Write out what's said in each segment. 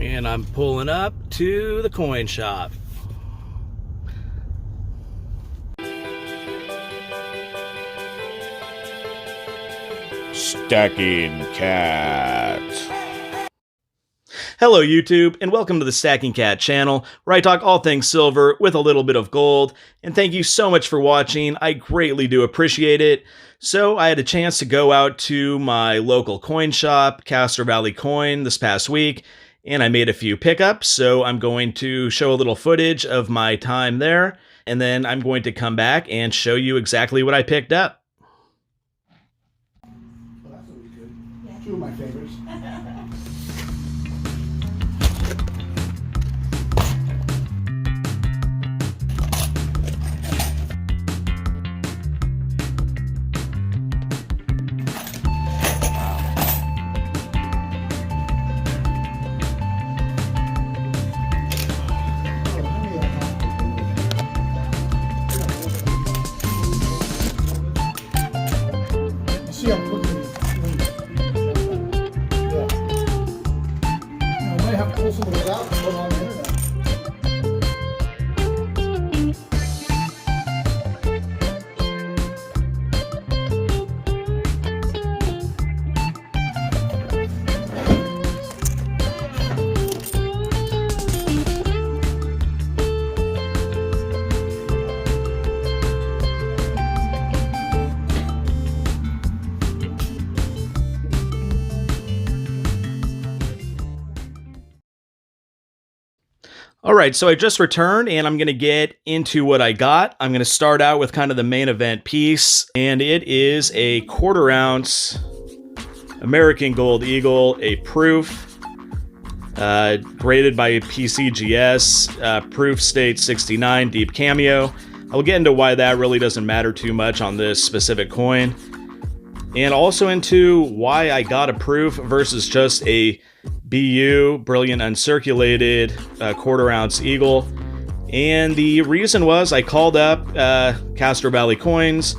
And I'm pulling up to the coin shop. Stacking Kat. Hello YouTube, and welcome to the Stacking Kat channel, where I talk all things silver with a little bit of gold. And thank you so much for watching. I greatly do appreciate it. So I had a chance to go out to my local coin shop, Castro Valley Coin, this past week, and I made a few pickups. So I'm going to show a little footage of my time there, and then I'm going to come back and show you exactly what I picked up. Well, that's always good. Yeah. Two of my favorites. See, I'm looking. Yeah. I might have to pull some of those out and put on the internet. All right, so I just returned and I'm going to get into what I got. I'm going to start out with kind of the main event piece, and it is a 1/4 ounce American Gold Eagle, a proof, graded by PCGS, proof state 69, deep cameo. I'll get into why that really doesn't matter too much on this specific coin, and also into why I got a proof versus just a BU, brilliant uncirculated 1/4 ounce Eagle. And the reason was I called up Castro Valley Coins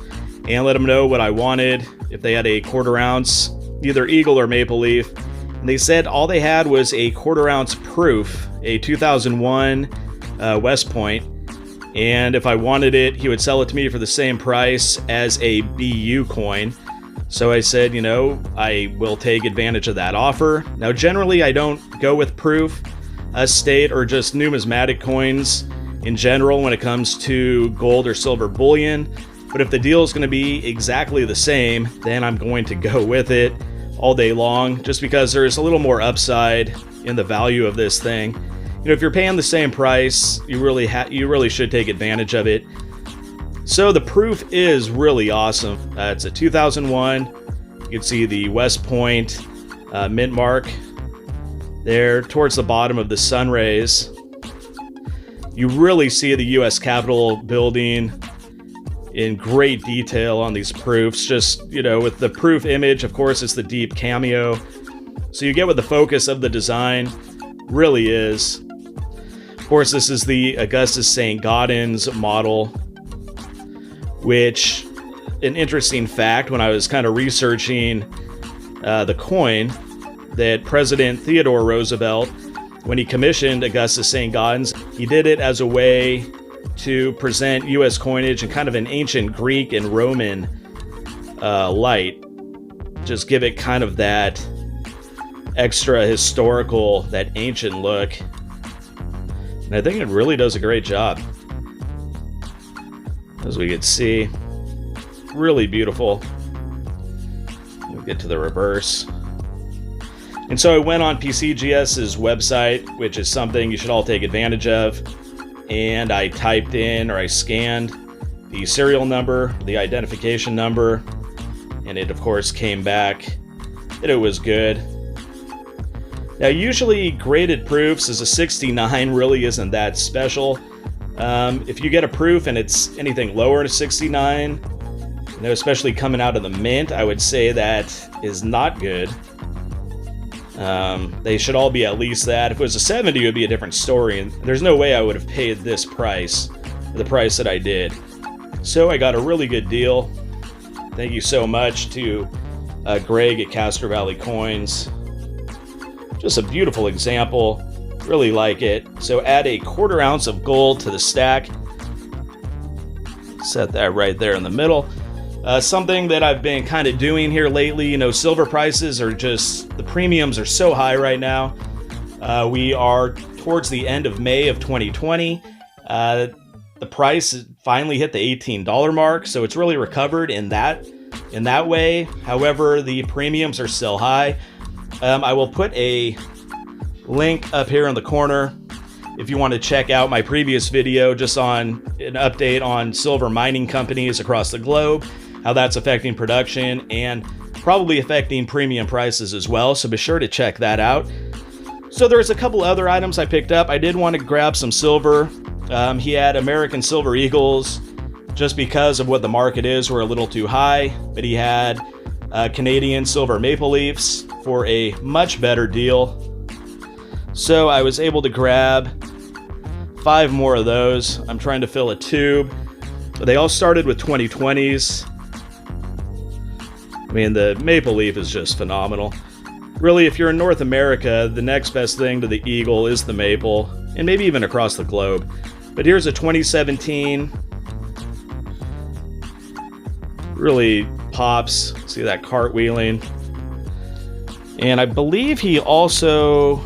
and let them know what I wanted, if they had a 1/4 ounce, either Eagle or Maple Leaf. And they said all they had was a 1/4 ounce proof, a 2001 West Point. And if I wanted it, he would sell it to me for the same price as a BU coin. So I said, you know, I will take advantage of that offer. Now, generally, I don't go with proof, state, or just numismatic coins in general when it comes to gold or silver bullion. But if the deal is going to be exactly the same, then I'm going to go with it all day long, just because there's a little more upside in the value of this thing. You know, if you're paying the same price, you really should take advantage of it. So the proof is really awesome. It's a 2001. You can see the West Point mint mark there towards the bottom of the sun rays. You really see the U.S. Capitol building in great detail on these proofs. Just, you know, with the proof image, of course, it's the deep cameo. So you get what the focus of the design really is. Of course, this is the Augustus Saint-Gaudens model, which, an interesting fact when I was kind of researching the coin, that President Theodore Roosevelt, when he commissioned Augustus Saint-Gaudens, he did it as a way to present U.S. coinage in kind of an ancient Greek and Roman light. Just give it kind of that extra historical, that ancient look. And I think it really does a great job. As we could see, really beautiful. We'll get to the reverse. And so I went on PCGS's website, which is something you should all take advantage of, and I typed in, or I scanned the serial number, the identification number, and it of course came back that it was good. Now, usually graded proofs as a 69 really isn't that special. If you get a proof and it's anything lower than 69, you know, especially coming out of the mint, I would say that is not good. They should all be at least that. If it was a 70, it would be a different story, and there's no way I would have paid this price, the price that I did. So I got a really good deal. Thank you so much to Greg at Castro Valley Coins. Just a beautiful example. Really like it. So add a 1/4 ounce of gold to the stack. Set that right there in the middle. Something that I've been kind of doing here lately, you know, silver prices are just, the premiums are so high right now. We are towards the end of May of 2020. The price finally hit the $18 mark, so it's really recovered in that way. However, the premiums are still high. I will put a link up here in the corner if you want to check out my previous video just on an update on silver mining companies across the globe, how that's affecting production and probably affecting premium prices as well. So be sure to check that out. So there's a couple other items I picked up. I did want to grab some silver. He had American Silver Eagles just because of what the market is. We're a little too high, but he had Canadian Silver Maple Leafs for a much better deal. So I was able to grab 5 more of those. I'm trying to fill a tube. They all started with 2020s. I mean, the Maple Leaf is just phenomenal. Really, if you're in North America, the next best thing to the Eagle is the Maple, and maybe even across the globe. But here's a 2017. Really pops. See that cartwheeling. And I believe he also...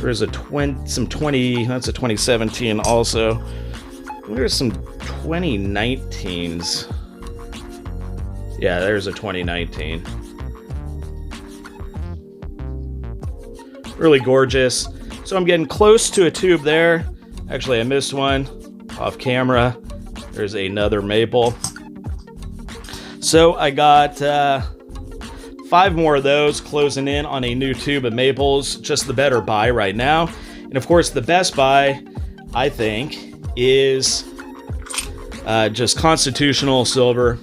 There's a that's a 2017 also. There's some 2019s. Yeah, there's a 2019. Really gorgeous. So I'm getting close to a tube there. Actually, I missed one off camera. There's another maple. So I got 5 more of those, closing in on a new tube of maples. Just the better buy right now. And of course, the best buy, I think, is just constitutional silver.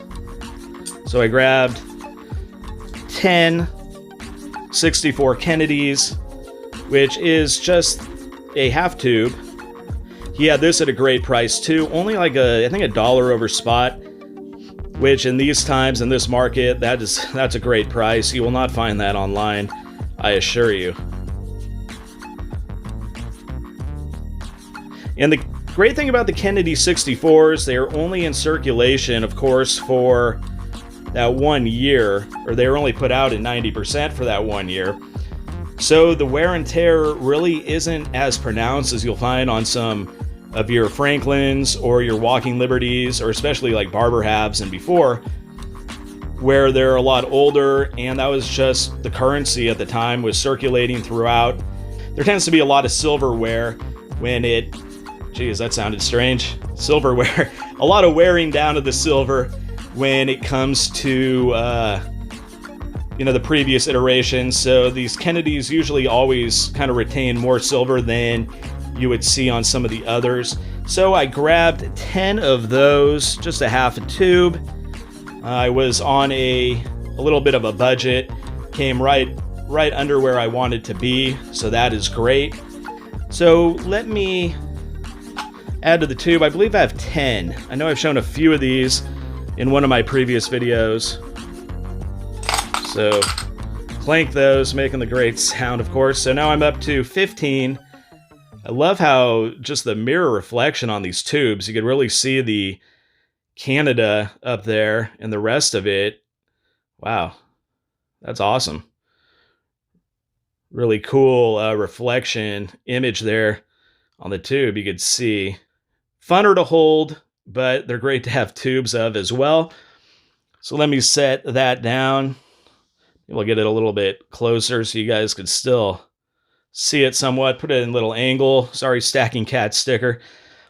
So I grabbed 10 64 Kennedys, which is just a half tube. He had this at a great price too, only like I think $1 over spot, which in these times, in this market, that's a great price. You will not find that online, I assure you. And the great thing about the Kennedy 64s, they are only in circulation, of course, for that 1 year, or they were only put out at 90% for that 1 year. So the wear and tear really isn't as pronounced as you'll find on some of your Franklins or your Walking Liberties, or especially like Barber Halves and before, where they're a lot older, and that was just the currency at the time, was circulating throughout. There tends to be a lot of silverware when it, geez, that sounded strange, silverware, a lot of wearing down of the silver when it comes to the previous iterations. So these Kennedys usually always kind of retain more silver than you would see on some of the others. So I grabbed 10 of those, just a half a tube. I was on a little bit of a budget, came right under where I wanted to be, so that is great. So let me add to the tube. I believe I have 10. I know I've shown a few of these in one of my previous videos. So clank those, making the great sound, of course. So now I'm up to 15. I love how just the mirror reflection on these tubes, you could really see the Canada up there and the rest of it. Wow, that's awesome. Really cool reflection image there on the tube, you could see. Funner to hold, but they're great to have tubes of as well. So let me set that down. We'll get it a little bit closer so you guys could still see it somewhat. Put it in a little angle. Sorry, Stacking Cat sticker.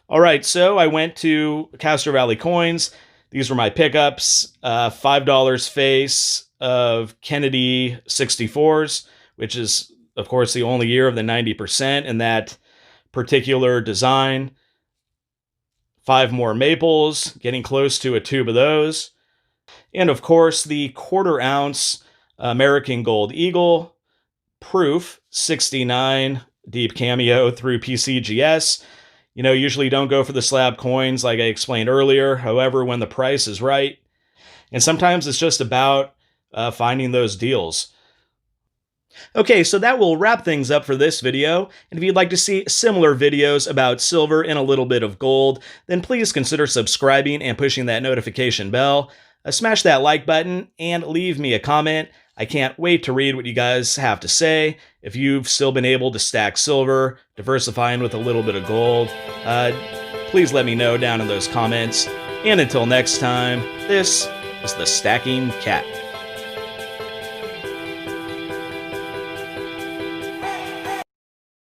All right, so I went to Castro Valley Coins. These were my pickups. $5 face of Kennedy 64s, which is, of course, the only year of the 90% in that particular design. 5 more maples, getting close to a tube of those. And, of course, the 1/4 ounce American Gold Eagle Proof 69 Deep Cameo through PCGS. You know, usually don't go for the slab coins like I explained earlier. However, when the price is right, and sometimes it's just about finding those deals. Okay, so that will wrap things up for this video, and if you'd like to see similar videos about silver and a little bit of gold, then please consider subscribing and pushing that notification bell. Smash that like button and leave me a comment. I can't wait to read what you guys have to say. If you've still been able to stack silver, diversifying with a little bit of gold, please let me know down in those comments. And until next time, this is the Stacking Cat.